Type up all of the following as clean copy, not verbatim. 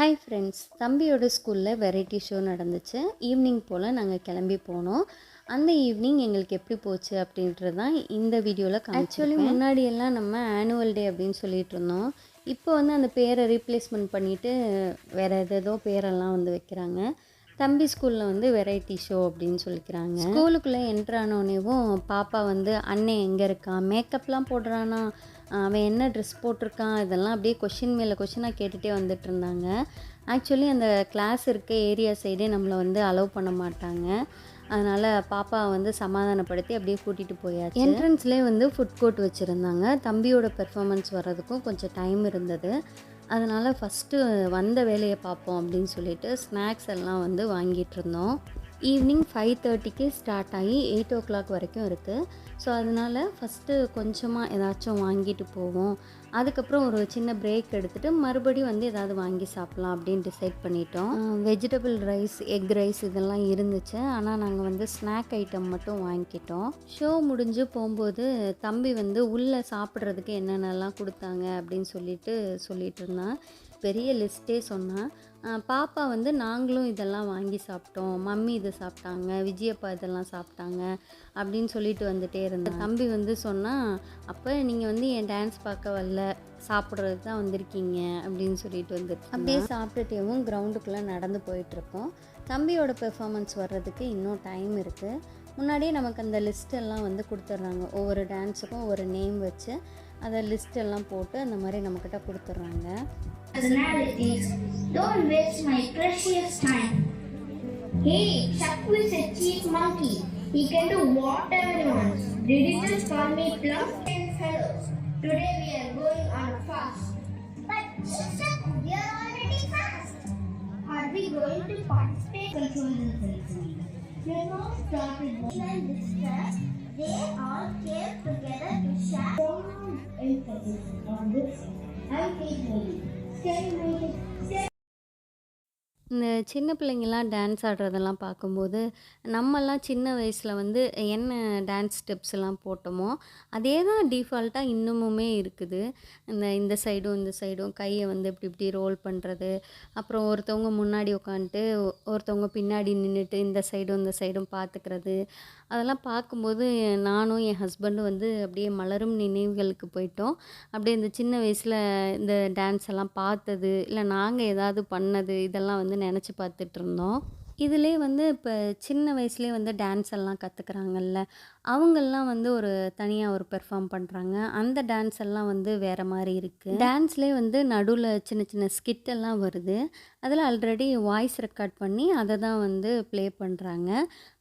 Hi friends, தம்பியோட ஸ்கூலில் variety show நடந்துச்சு. ஈவினிங் போல் நாங்கள் கிளம்பி போனோம். அந்த ஈவினிங் எங்களுக்கு எப்படி போச்சு அப்படின்றது தான் இந்த வீடியோவில் ஆக்சுவலி முன்னாடியெல்லாம் நம்ம ஆனுவல் டே அப்படின்னு சொல்லிட்டு இருந்தோம். இப்போ வந்து அந்த பேரை ரீப்ளேஸ்மெண்ட் பண்ணிவிட்டு வேறு ஏதேதோ பேரெல்லாம் வந்து வைக்கிறாங்க. தம்பி ஸ்கூலில் வந்து வெரைட்டி ஷோ அப்படின்னு சொல்லிக்கிறாங்க. ஸ்கூலுக்குள்ளே என்ட்ரானோடனேவும் பாப்பா வந்து அண்ணன் எங்கே இருக்கான், மேக்கப்லாம் போடுறானா, அவன் என்ன ட்ரெஸ் போட்டிருக்கான், இதெல்லாம் அப்படியே கொஷின் மேலே கொஷினாக கேட்டுகிட்டே வந்துட்டு இருந்தாங்க. ஆக்சுவலி அந்த கிளாஸ் இருக்க ஏரியா சைடே நம்மளை வந்து அலோவ் பண்ண மாட்டாங்க. அதனால் பாப்பா வந்து சமாதானப்படுத்தி அப்படியே கூட்டிகிட்டு போயாச்சு. என்ட்ரன்ஸ்லேயே வந்து ஃபுட் கோர்ட் வச்சுருந்தாங்க. தம்பியோட பெர்ஃபார்மன்ஸ் வர்றதுக்கும் கொஞ்சம் டைம் இருந்தது. அதனால் ஃபஸ்ட்டு வந்த வேலையை பார்ப்போம் அப்படின்னு சொல்லிட்டு ஸ்நாக்ஸ் எல்லாம் வந்து வாங்கிட்டு இருந்தோம். ஈவினிங் 5:30க்கு ஸ்டார்ட் ஆகி 8 o'clock வரைக்கும் இருக்குது. ஸோ அதனால் ஃபஸ்ட்டு கொஞ்சமாக ஏதாச்சும் வாங்கிட்டு போவோம். அதுக்கப்புறம் ஒரு சின்ன பிரேக் எடுத்துகிட்டு மறுபடியும் வந்து ஏதாவது வாங்கி சாப்பிட்லாம் அப்படின்னு டிசைட் பண்ணிட்டோம். வெஜிடபிள் ரைஸ், எக் ரைஸ் இதெல்லாம் இருந்துச்சு. ஆனால் நாங்கள் வந்து ஸ்நாக் ஐட்டம் மட்டும் வாங்கிக்கிட்டோம். ஷோ முடிஞ்சு போகும்போது தம்பி வந்து உள்ளே சாப்பிட்றதுக்கு என்னென்னலாம் கொடுத்தாங்க அப்படின்னு சொல்லிட்டு இருந்தான். பெரிய லிஸ்ட்டே சொன்னான். பாப்பா வந்து நாங்களும் இதெல்லாம் வாங்கி சாப்பிட்டோம், மம்மி இதை சாப்பிட்டாங்க, விஜயப்பா இதெல்லாம் சாப்பிட்டாங்க அப்படின்னு சொல்லிட்டு வந்துட்டே இருந்தேன். தம்பி வந்து சொன்னால், அப்போ நீங்கள் வந்து என் டான்ஸ் பார்க்க வரல, சாப்பிட்றதுக்கு தான் வந்திருக்கீங்க அப்படின்னு சொல்லிட்டு வந்துட்டு அப்படியே சாப்பிட்டுட்டேவும் கிரவுண்டுக்குள்ளே நடந்து போயிட்டுருக்கோம். தம்பியோட பெர்ஃபார்மன்ஸ் வர்றதுக்கு இன்னும் டைம் இருக்குது. முன்னாடியே நமக்கு அந்த லிஸ்ட்டெல்லாம் வந்து கொடுத்துட்றாங்க. ஒவ்வொரு டான்ஸுக்கும் ஒரு நேம் வச்சு அதை லிஸ்ட்டெல்லாம் போட்டு அந்த மாதிரி நம்மக்கிட்ட கொடுத்துட்றாங்க. Personalities, don't waste my precious time. Hey, Chuck is a cheap monkey. He can do whatever he wants. Did you just call me plump? Fellows, today we are going on a fast. But Chuck, we are already fast. Are we going to participate? Control themselves. We are not started and distressed. They all came together to share emphasis on this. I'm Kate. இந்த சின்ன பிள்ளைங்கள்லாம் dance ஆடுறதெல்லாம் பார்க்கும்போது நம்மெல்லாம் சின்ன வயசில் வந்து என்ன dance steps எல்லாம் போட்டோமோ அதே தான் டிஃபால்ட்டாக இன்னமுமே இருக்குது. இந்த சைடும் கையை வந்து இப்படி ரோல் பண்ணுறது, அப்புறம் ஒருத்தவங்க முன்னாடி உட்காந்துட்டு ஒருத்தவங்க பின்னாடி நின்றுட்டு இந்த சைடும் பார்த்துக்கிறது, அதெல்லாம் பார்க்கும்போது நானும் என் ஹஸ்பண்டும் வந்து அப்படியே மலரும் நினைவுகளுக்கு போயிட்டோம். அப்படியே இந்த சின்ன வயசில் இந்த டான்ஸ் எல்லாம் பார்த்தது, இல்லை நாங்கள் ஏதாவது பண்ணது இதெல்லாம் வந்து நினச்சி பார்த்துட்டு இருந்தோம். இதிலே வந்து இப்போ சின்ன வயசுலேயே வந்து டான்ஸ் எல்லாம் கற்றுக்குறாங்கல்ல, அவங்கெல்லாம் வந்து ஒரு தனியாக ஒரு பெர்ஃபார்ம் பண்ணுறாங்க. அந்த டான்ஸ் எல்லாம் வந்து வேறு மாதிரி இருக்குது. டான்ஸ்லேயே வந்து நடுவில் சின்ன சின்ன ஸ்கிட்டெல்லாம் வருது. அதில் ஆல்ரெடி வாய்ஸ் ரெக்கார்ட் பண்ணி அதை தான் வந்து ப்ளே பண்ணுறாங்க.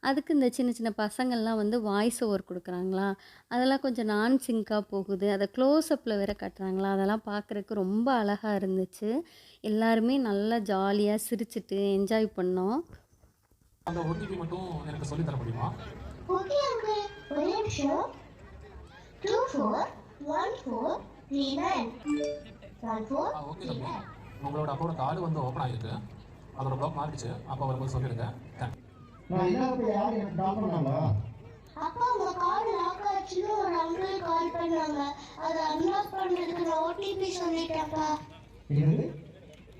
அதுக்கு இந்த சின்ன சின்ன பசங்கள்லாம் வந்து வாய்ஸ் ஓவர் கொடுக்குறாங்களா, அதெல்லாம் கொஞ்சம் நான் சிங்காக போகுது. அதை க்ளோஸ்அப்பில் வேற கட்டுறாங்களா, அதெல்லாம் பார்க்குறதுக்கு ரொம்ப அழகாக இருந்துச்சு. எல்லாருமே நல்லா ஜாலியாக சிரிச்சிட்டு என்ஜாய் பண்ணோம். அந்த OTP மட்டும் எனக்கு சொல்லி தர முடியுமா? ஓகே அங்கிள், ஒரு நிமிஷம். 241439 ஓகே தம்பி, உங்களோட அப்போட கார்டு வந்து ஓப்பன் ஆகிருக்கு. அதோட ப்ளாக் மாறிடுச்சு. அப்போ வரும்போது சொல்லிடுங்க. நான் இல்லாத யார் எனக்கு கால் பண்ணாங்களா? அப்பா உங்க கார்டு லாக் ஆச்சுன்னு ஒரு அங்கிள் கால் பண்ணாங்க. அதை அன்லாக் பண்றதுக்கு நான் ஓடிபி சொல்லிட்டேன்ப்பா. என்னது?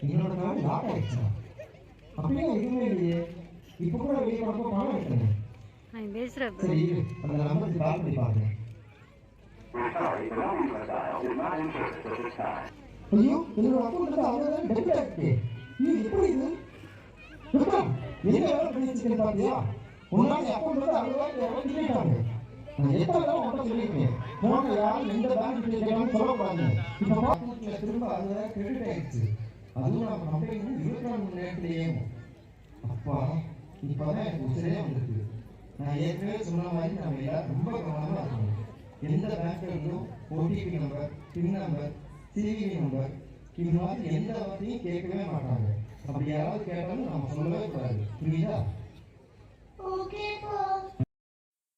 என்னோட கார்டு லாக் ஆயிடுச்சா? அப்படியே எதுவுமே இல்லையே. இப்போ கூட வெளியே வரப்போ பணம் எடுத்தேன். சரி, அந்த நம்பருக்கு கால் பண்ணி பாருங்க. ஐயோ, என்னோட அக்கௌண்ட்ல அவ்வளோதான் டெபிட் ஆகிட்டு. நீ எப்படி இது? என்ன வேலை பண்ணிட்டு பாத்தியா? உன்னால அக்கௌண்ட்ல அவ்வளோதான் டிலீட்டாங்க. நான் எத்தனை தடவை உங்கள்கிட்ட சொல்லியிருக்கேன், போன யாரும் எந்த பேங்க் கேட்கலாம்னு சொல்லக்கூடாது. இப்போ அக்கௌண்ட்ல திரும்ப அது கிரெடிட் ஆயிடுச்சு. அதுவும் நம்ம கம்பெனி 24 மணி நேரத்திலேயே. அப்பா, இப்போதான் எனக்கு உச்சரே வந்திருக்கு. நான் ஏற்கனவே சொன்ன மாதிரி நம்ம எல்லாரும் ரொம்ப கவனமாக இருக்கணும். எந்த பேங்க்ல இருந்தும் OTP நம்பர், பின் நம்பர், CVV நம்பர் இது மாதிரி எந்த வார்த்தையும் கேட்கவே மாட்டாங்க. அப்படி யாராவது கேட்டாலும் நம்ம சொல்லவே கூடாது. புரியுதா?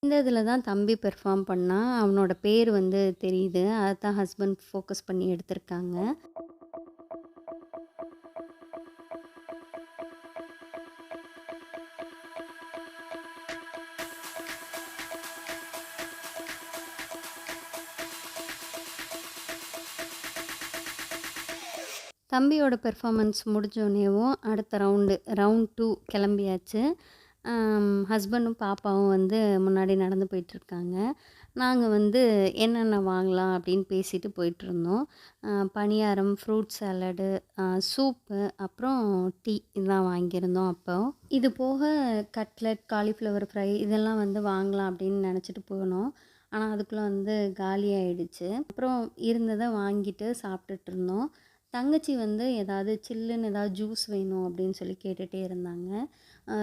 இந்த இதில் தான் தம்பி பெர்ஃபார்ம் பண்ணால் அவனோட பேர் வந்து தெரியுது. அதுதான் ஹஸ்பண்ட் ஃபோக்கஸ் பண்ணி எடுத்திருக்காங்க. தம்பியோட பெர்ஃபார்மன்ஸ் முடிஞ்சோடனேவும் அடுத்த ரவுண்ட் 2 கிளம்பியாச்சு. ஹஸ்பண்டும் பாப்பாவும் வந்து முன்னாடி நடந்து போயிட்டுருக்காங்க. நாங்கள் வந்து என்னென்ன வாங்கலாம் அப்படின்னு பேசிட்டு போயிட்டுருந்தோம். பணியாரம், ஃப்ரூட் சாலடு, சூப்பு, அப்புறம் டீ இதெல்லாம் வாங்கியிருந்தோம் அப்போ. இது போக கட்லெட், காலிஃப்ளவர் ஃப்ரை இதெல்லாம் வந்து வாங்கலாம் அப்படின்னு நினச்சிட்டு போனோம். ஆனால் அதுக்குள்ளே வந்து காலியாகிடுச்சு. அப்புறம் இருந்ததை வாங்கிட்டு சாப்பிட்டுட்டு இருந்தோம். தங்கச்சி வந்து ஏதாவது சில்லுன்னு ஏதாவது ஜூஸ் வேணும் அப்படின்னு சொல்லி கேட்டுகிட்டே இருந்தாங்க.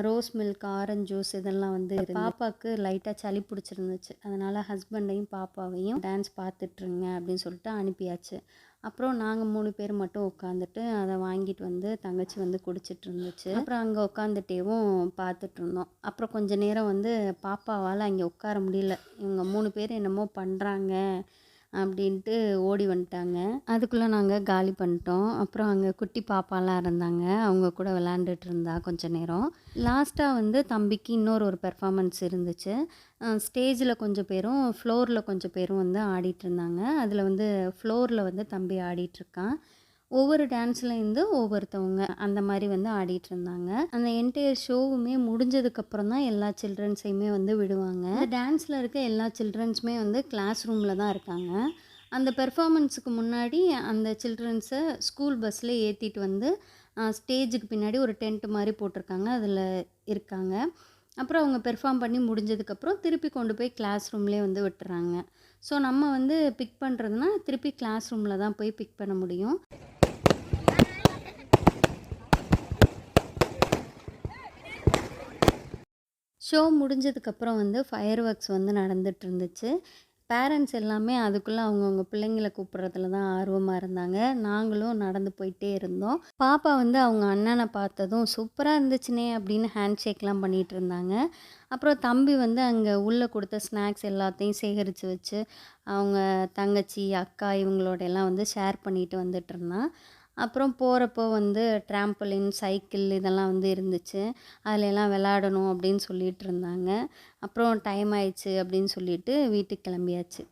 ரோஸ் மில்க், ஆரஞ்சு ஜூஸ் இதெல்லாம் வந்து பாப்பாவுக்கு லைட்டாக சளி பிடிச்சிருந்துச்சு. அதனால் ஹஸ்பண்டையும் பாப்பாவையும் டான்ஸ் பார்த்துட்ருங்க அப்படின்னு சொல்லிட்டு அனுப்பியாச்சு. அப்புறம் நாங்கள் 3 பேர் மட்டும் உட்காந்துட்டு அதை வாங்கிட்டு வந்து தங்கச்சி வந்து குடிச்சிட்டு இருந்துச்சு. அப்புறம் அங்கே உட்காந்துட்டேவும் பார்த்துட்டு இருந்தோம். அப்புறம் கொஞ்ச நேரம் வந்து பாப்பாவால் அங்கே உட்கார முடியல. இவங்க 3 பேர் என்னமோ பண்ணுறாங்க அப்படின்ட்டு ஓடி வந்துட்டாங்க. அதுக்குள்ளே நாங்கள் காலி பண்ணிட்டோம். அப்புறம் அங்கே குட்டி பாப்பாலாம் இருந்தாங்க. அவங்க கூட விளாண்டுட்டு இருந்தா கொஞ்ச நேரம். லாஸ்ட்டாக வந்து தம்பிக்கு ஒரு பெர்ஃபார்மன்ஸ் இருந்துச்சு. ஸ்டேஜில் கொஞ்சம் பேரும் ஃப்ளோரில் கொஞ்சம் பேரும் வந்து ஆடிட்டு இருந்தாங்க. அதில் வந்து ஃப்ளோரில் வந்து தம்பி ஆடிட்டுருக்கான். ஒவ்வொரு டான்ஸ்லேருந்து ஒவ்வொருத்தவங்க அந்த மாதிரி வந்து ஆடிட்டு இருந்தாங்க. அந்த என்டையர் ஷோவுமே முடிஞ்சதுக்கப்புறம் தான் எல்லா சில்ட்ரன்ஸையுமே வந்து விடுவாங்க. இந்த டான்ஸில் இருக்க எல்லா சில்ட்ரன்ஸுமே வந்து கிளாஸ் ரூமில் தான் இருக்காங்க. அந்த பெர்ஃபார்மன்ஸுக்கு முன்னாடி அந்த சில்ட்ரன்ஸை ஸ்கூல் பஸ்ஸில் ஏற்றிட்டு வந்து ஸ்டேஜுக்கு பின்னாடி ஒரு டென்ட் மாதிரி போட்டிருக்காங்க, அதில் இருக்காங்க. அப்புறம் அவங்க பெர்ஃபார்ம் பண்ணி முடிஞ்சதுக்கப்புறம் திருப்பி கொண்டு போய் கிளாஸ் ரூம்லேயே வந்து விட்டுறாங்க. ஸோ நம்ம வந்து பிக் பண்ணுறதுனா திருப்பி கிளாஸ் ரூமில் தான் போய் பிக் பண்ண முடியும். ஷோ முடிஞ்சதுக்கப்புறம் வந்து ஃபயர் ஒர்க்ஸ் வந்து நடந்துட்டு இருந்துச்சு. பேரண்ட்ஸ் எல்லாமே அதுக்குள்ளே அவங்கவுங்க பிள்ளைங்களை கூப்பிட்றதுல தான் ஆர்வமாக இருந்தாங்க. நாங்களும் நடந்து போயிட்டே இருந்தோம். பாப்பா வந்து அவங்க அண்ணனை பார்த்ததும் சூப்பராக இருந்துச்சுனே அப்படின்னு ஹேண்ட் ஷேக்லாம் பண்ணிகிட்டு இருந்தாங்க. அப்புறம் தம்பி வந்து அங்கே உள்ளே கொடுத்த ஸ்நாக்ஸ் எல்லாத்தையும் சேகரித்து வச்சு அவங்க தங்கச்சி, அக்கா இவங்களோட எல்லாம் வந்து ஷேர் பண்ணிட்டு வந்துட்டு இருந்தான். அப்புறம் போகிறப்போ வந்து ட்ராம்பலின், சைக்கிள் இதெல்லாம் வந்து இருந்துச்சு. அதில் எல்லாம் விளாடணும் அப்படின்னு சொல்லிட்டு இருந்தாங்க. அப்புறம் டைம் ஆயிடுச்சு அப்படின்னு சொல்லிட்டு வீட்டுக்கு கிளம்பியாச்சு.